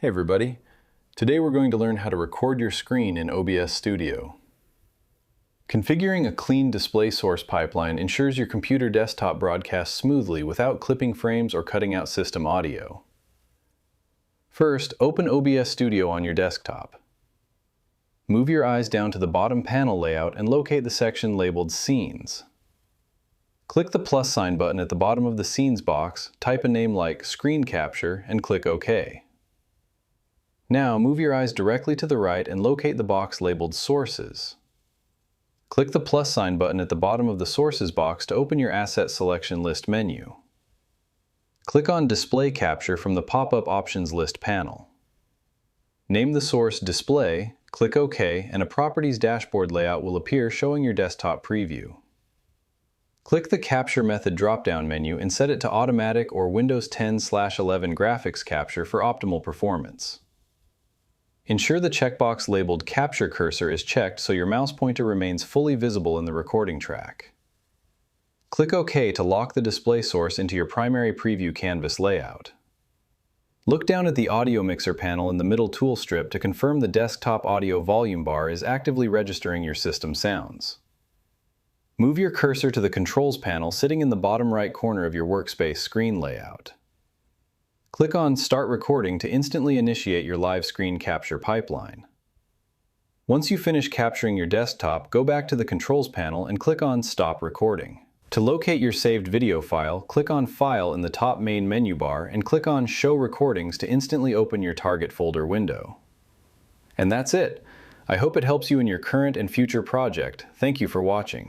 Hey everybody! Today we're going to learn how to record your screen in OBS Studio. Configuring a clean display source pipeline ensures your computer desktop broadcasts smoothly without clipping frames or cutting out system audio. First, open OBS Studio on your desktop. Move your eyes down to the bottom panel layout and locate the section labeled Scenes. Click the plus sign button at the bottom of the Scenes box, type a name like Screen Capture, and click OK. Now, move your eyes directly to the right and locate the box labeled Sources. Click the plus sign button at the bottom of the Sources box to open your Asset Selection List menu. Click on Display Capture from the pop-up Options List panel. Name the source Display, click OK, and a Properties dashboard layout will appear showing your desktop preview. Click the Capture Method drop-down menu and set it to Automatic or Windows 10/11 Graphics Capture for optimal performance. Ensure the checkbox labeled Capture Cursor is checked so your mouse pointer remains fully visible in the recording track. Click OK to lock the display source into your primary preview canvas layout. Look down at the Audio Mixer panel in the middle tool strip to confirm the desktop audio volume bar is actively registering your system sounds. Move your cursor to the Controls panel sitting in the bottom right corner of your workspace screen layout. Click on Start Recording to instantly initiate your live screen capture pipeline. Once you finish capturing your desktop, go back to the Controls panel and click on Stop Recording. To locate your saved video file, click on File in the top main menu bar and click on Show Recordings to instantly open your target folder window. And that's it! I hope it helps you in your current and future project. Thank you for watching.